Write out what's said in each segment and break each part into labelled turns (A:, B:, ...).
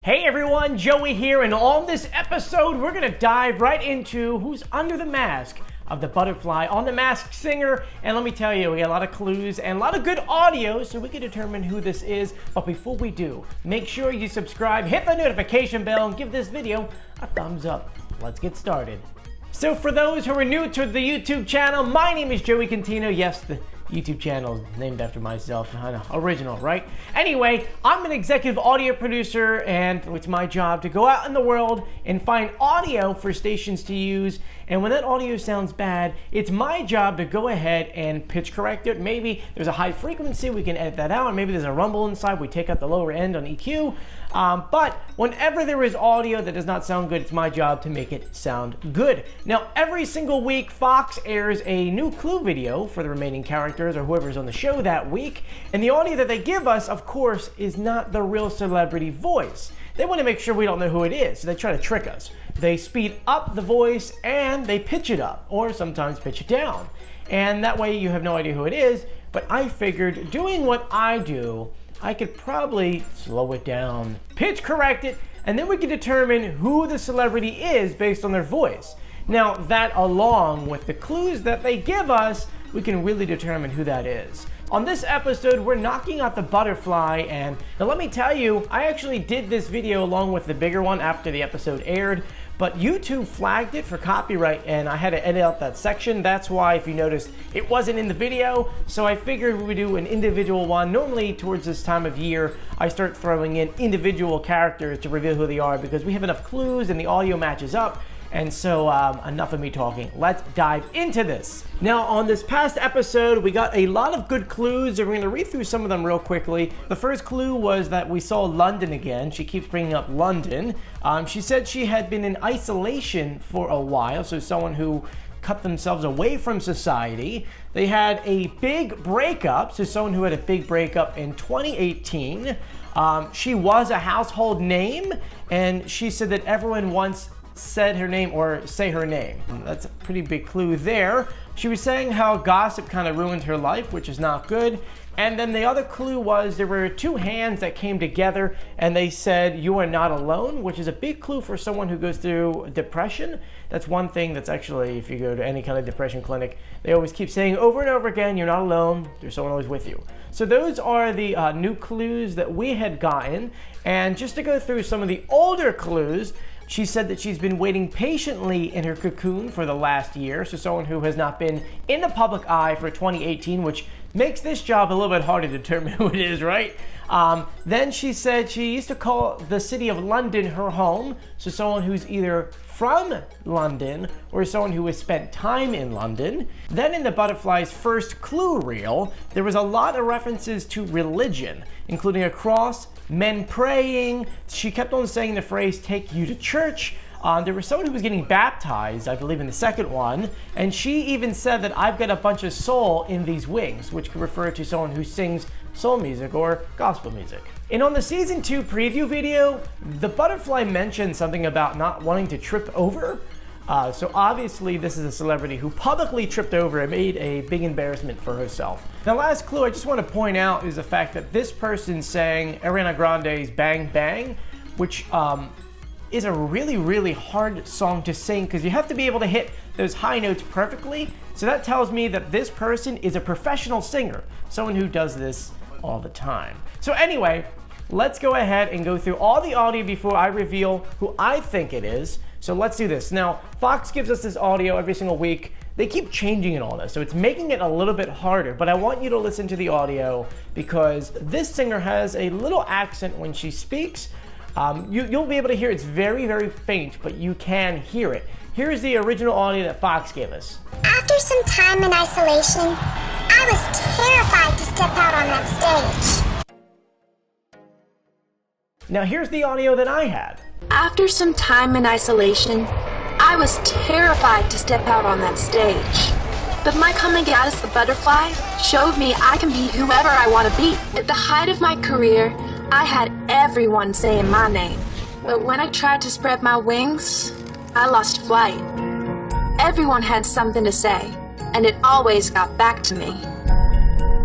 A: Hey everyone, Joey here, and on this episode we're going to dive right into who's under the mask of the Butterfly on The Masked Singer. And let me tell you, we got a lot of clues and a lot of good audio so we can determine who this is. But before we do, make sure you subscribe, hit the notification bell, and give this video a thumbs up. Let's get started. So for those who are new to the YouTube channel, my name is Joey Contino. Yes, the YouTube channel is named after myself. I know, original, right? Anyway, I'm an executive audio producer, and it's my job to go out in the world and find audio for stations to use. And when that audio sounds bad, it's my job to go ahead and pitch correct it. Maybe there's a high frequency, we can edit that out. Maybe there's a rumble inside, we take out the lower end on EQ. But whenever there is audio that does not sound good, it's my job to make it sound good. Now, every single week, Fox airs a new clue video for the remaining characters or whoever's on the show that week. And the audio that they give us, of course, is not the real celebrity voice. They want to make sure we don't know who it is, so they try to trick us. They speed up the voice and they pitch it up, or sometimes pitch it down. And that way you have no idea who it is, but I figured doing what I do, I could probably slow it down, pitch correct it, and then we can determine who the celebrity is based on their voice. Now, that along with the clues that they give us, we can really determine who that is. On this episode, we're knocking out the Butterfly, and now let me tell you, I actually did this video along with the bigger one after the episode aired, but YouTube flagged it for copyright and I had to edit out that section. That's why, if you notice, it wasn't in the video. So I figured we would do an individual one. Normally towards this time of year, I start throwing in individual characters to reveal who they are because we have enough clues and the audio matches up. And so enough of me talking. Let's dive into this. Now, on this past episode, we got a lot of good clues, and we're gonna read through some of them real quickly. The first clue was that we saw London again. She keeps bringing up London. She said she had been in isolation for a while, so someone who cut themselves away from society. They had a big breakup, so someone who had a big breakup in 2018. She was a household name, and she said that everyone once said her name or say her name. That's a pretty big clue there. She was saying how gossip kind of ruined her life, which is not good. And then the other clue was there were two hands that came together and they said, "You are not alone," which is a big clue for someone who goes through depression. That's one thing that's actually, if you go to any kind of depression clinic, they always keep saying over and over again, "You're not alone, there's someone always with you." So those are the new clues that we had gotten. And just to go through some of the older clues, she said that she's been waiting patiently in her cocoon for the last year, so someone who has not been in the public eye for 2018, which makes this job a little bit hard to determine who it is, right? Then she said she used to call the city of London her home, so someone who's either from London or someone who has spent time in London. Then in the Butterfly's first clue reel, there was a lot of references to religion, including a cross, men praying. She kept on saying the phrase, "take you to church." There was someone who was getting baptized, I believe in the second one, and she even said that "I've got a bunch of soul in these wings," which could refer to someone who sings soul music or gospel music. And on the season 2 preview video, the Butterfly mentioned something about not wanting to trip over. So obviously this is a celebrity who publicly tripped over and made a big embarrassment for herself. The last clue I just want to point out is the fact that this person sang Ariana Grande's "Bang Bang," which is a really, really hard song to sing because you have to be able to hit those high notes perfectly. So that tells me that this person is a professional singer, someone who does this all the time. So anyway, let's go ahead and go through all the audio before I reveal who I think it is. So let's do this. Now, Fox gives us this audio every single week. They keep changing it on us, so it's making it a little bit harder, but I want you to listen to the audio because this singer has a little accent when she speaks. You'll be able to hear it's very, very faint, but you can hear it. Here's the original audio that Fox gave us.
B: After some time in isolation, I was terrified to step out on that stage.
A: Now here's the audio that I had.
C: After some time in isolation, I was terrified to step out on that stage. But my coming out as the Butterfly showed me I can be whoever I want to be. At the height of my career, I had everyone saying my name. But when I tried to spread my wings, I lost flight. Everyone had something to say, and it always got back to me.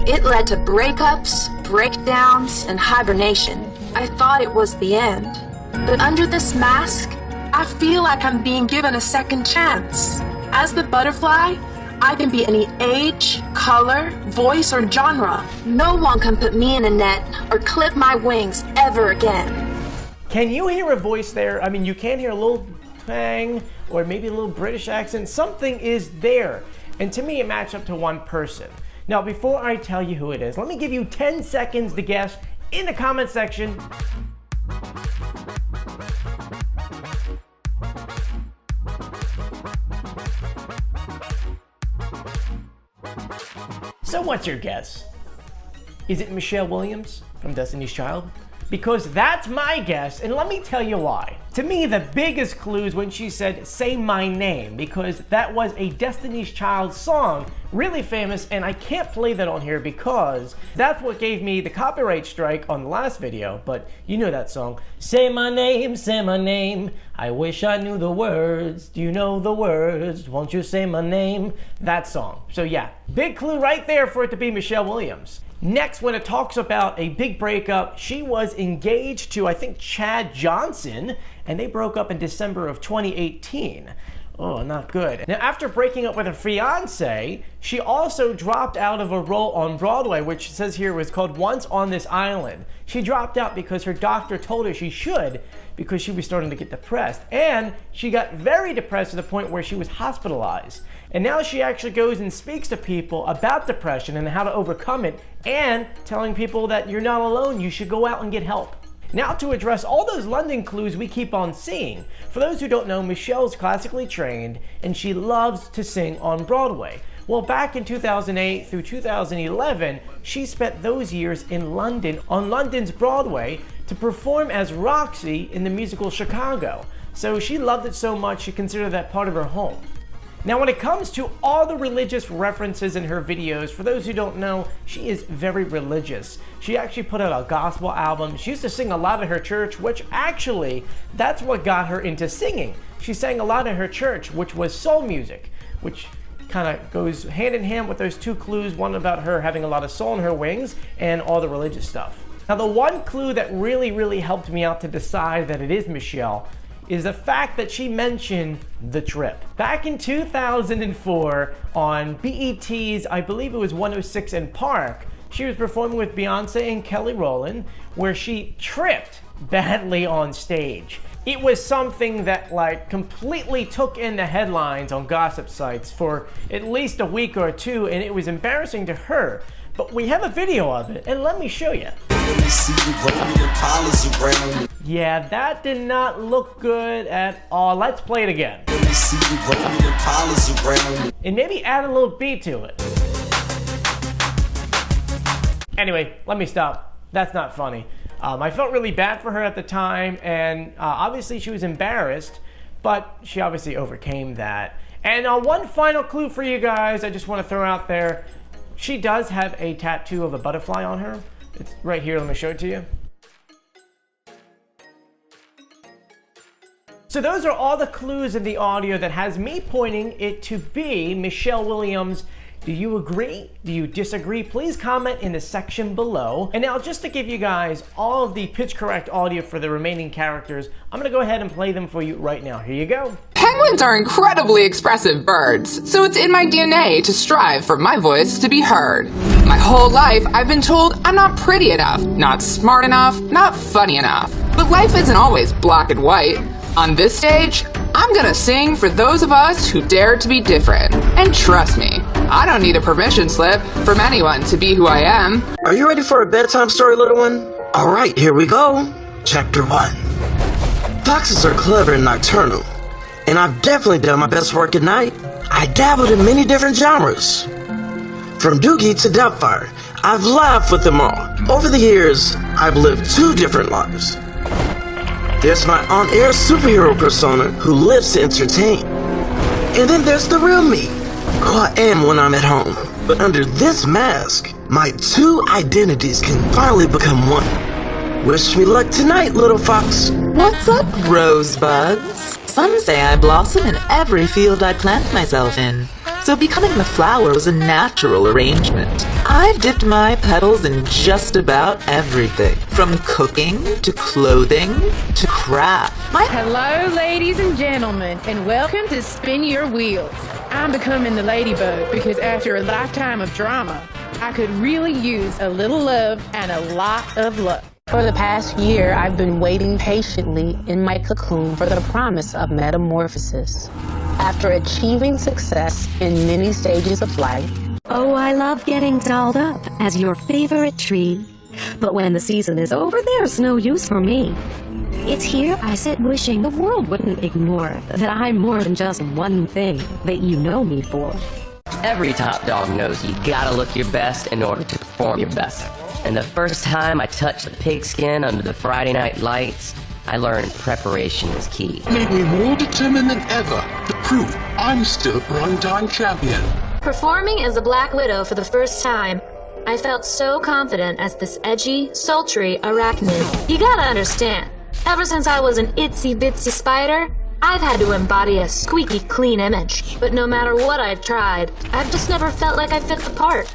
C: It led to breakups, breakdowns, and hibernation. I thought it was the end, But under this mask, I feel like I'm being given a second chance. As the butterfly, I can be any age, color, voice, or genre. No one can put me in a net or clip my wings ever again.
A: Can you hear a voice there? I mean, you can hear a little twang or maybe a little British accent. Something is there. And to me, it matched up to one person. Now, before I tell you who it is, let me give you 10 seconds to guess in the comment section. So what's your guess? Is it Michelle Williams from Destiny's Child? Because that's my guess, and let me tell you why. To me, the biggest clue is when she said, "Say my name," because that was a Destiny's Child song, really famous, and I can't play that on here because that's what gave me the copyright strike on the last video, but you know that song. Say my name, I wish I knew the words. Do you know the words? Won't you say my name? That song. So yeah, big clue right there for it to be Michelle Williams. Next, when it talks about a big breakup, she was engaged to, I think, Chad Johnson, and they broke up in December of 2018. Oh, not good. Now, after breaking up with her fiance, she also dropped out of a role on Broadway, which it says here was called Once on This Island. She dropped out because her doctor told her she should because she was starting to get depressed. And she got very depressed to the point where she was hospitalized. And now she actually goes and speaks to people about depression and how to overcome it, and telling people that you're not alone, you should go out and get help. Now, to address all those London clues we keep on seeing, for those who don't know, Michelle's classically trained and she loves to sing on Broadway. Well, back in 2008 through 2011, she spent those years in London on London's Broadway to perform as Roxy in the musical Chicago. So she loved it so much she considered that part of her home. Now, when it comes to all the religious references in her videos, for those who don't know, she is very religious. She actually put out a gospel album. She used to sing a lot at her church, which actually, that's what got her into singing. She sang a lot at her church, which was soul music, which kind of goes hand in hand with those two clues, one about her having a lot of soul in her wings and all the religious stuff. Now, the one clue that really helped me out to decide that it is Michelle is the fact that she mentioned The Trip. Back in 2004 on BET's, I believe it was 106 & Park, she was performing with Beyonce and Kelly Rowland, where she tripped badly on stage. It was something that like completely took in the headlines on gossip sites for at least a week or two, and it was embarrassing to her. But we have a video of it, and let me show you. Yeah, that did not look good at all. Let's play it again. And maybe add a little beat to it. Anyway, let me stop. That's not funny. I felt really bad for her at the time, and obviously she was embarrassed, but she obviously overcame that. And one final clue for you guys I just want to throw out there. She does have a tattoo of a butterfly on her. It's right here, let me show it to you. So those are all the clues in the audio that has me pointing it to be Michelle Williams. Do you agree? Do you disagree? Please comment in the section below. And now, just to give you guys all of the pitch correct audio for the remaining characters, I'm gonna go ahead and play them for you right now. Here you go.
D: Penguins are incredibly expressive birds, so it's in my DNA to strive for my voice to be heard. My whole life, I've been told I'm not pretty enough, not smart enough, not funny enough. But life isn't always black and white. On this stage, I'm gonna sing for those of us who dare to be different. And trust me, I don't need a permission slip from anyone to be who I am.
E: Are you ready for a bedtime story, little one? Alright, here we go. Chapter 1. Foxes are clever and nocturnal, and I've definitely done my best work at night. I dabbled in many different genres. From Doogie to Doubtfire, I've laughed with them all. Over the years, I've lived 2 different lives. There's my on-air superhero persona who lives to entertain. And then there's the real me, who I am when I'm at home. But under this mask, my 2 identities can finally become one. Wish me luck tonight, little fox.
F: What's up, rosebuds? Some say I blossom in every field I plant myself in. So becoming the flower was a natural arrangement. I've dipped my petals in just about everything, from cooking to clothing to craft.
G: Hello, ladies and gentlemen, and welcome to Spin Your Wheels. I'm becoming the ladybug because after a lifetime of drama, I could really use a little love and a lot of luck. For the past year, I've been waiting patiently in my cocoon for the promise of metamorphosis. After achieving success in many stages of life,
H: Oh, I love getting dolled up as your favorite tree. But when the season is over, there's no use for me. It's here I sit wishing the world wouldn't ignore that I'm more than just one thing that you know me for.
I: Every top dog knows you gotta look your best in order to perform your best. And the first time I touched the pigskin under the Friday night lights, I learned preparation is key.
J: Made me more determined than ever to prove I'm still a primetime champion.
K: Performing as the Black Widow for the first time, I felt so confident as this edgy, sultry arachnid. You gotta understand, ever since I was an itsy-bitsy spider, I've had to embody a squeaky clean image. But no matter what I've tried, I've just never felt like I fit the part.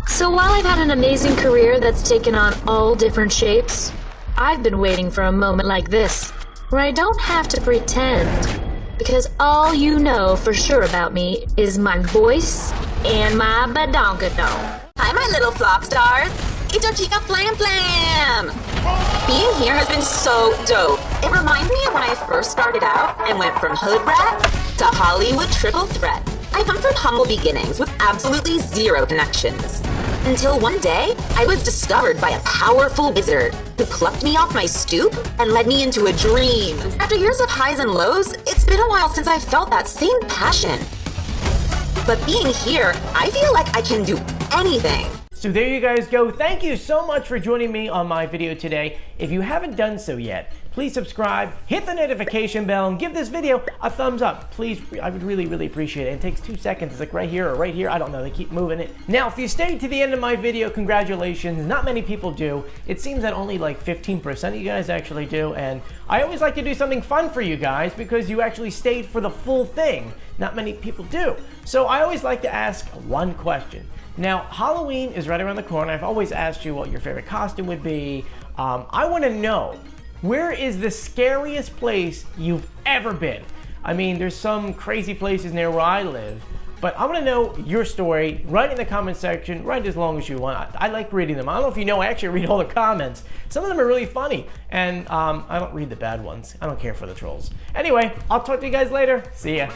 K: So while I've had an amazing career that's taken on all different shapes, I've been waiting for a moment like this, where I don't have to pretend. Because all you know for sure about me is my voice and my badonkadonk.
L: Hi, my little flop stars. It's your chica Flam Flam. Being here has been so dope. It reminds me of when I first started out and went from hood rat to Hollywood triple threat. I come from humble beginnings with absolutely zero connections. Until one day, I was discovered by a powerful wizard who plucked me off my stoop and led me into a dream. After years of highs and lows, it's been a while since I felt that same passion. But being here, I feel like I can do anything.
A: So there you guys go. Thank you so much for joining me on my video today. If you haven't done so yet, please subscribe, hit the notification bell, and give this video a thumbs up. Please, I would really, really appreciate it. It takes 2 seconds. It's like right here or right here. I don't know. They keep moving it. Now, if you stayed to the end of my video, congratulations. Not many people do. It seems that only like 15% of you guys actually do. And I always like to do something fun for you guys because you actually stayed for the full thing. Not many people do. So I always like to ask one question. Now, Halloween is right around the corner. I've always asked you what your favorite costume would be. I want to know, where is the scariest place you've ever been? I mean, there's some crazy places near where I live, but I want to know your story. Write in the comment section, write as long as you want. I like reading them. I don't know if you know, I actually read all the comments. Some of them are really funny, and I don't read the bad ones. I don't care for the trolls. Anyway, I'll talk to you guys later. See ya.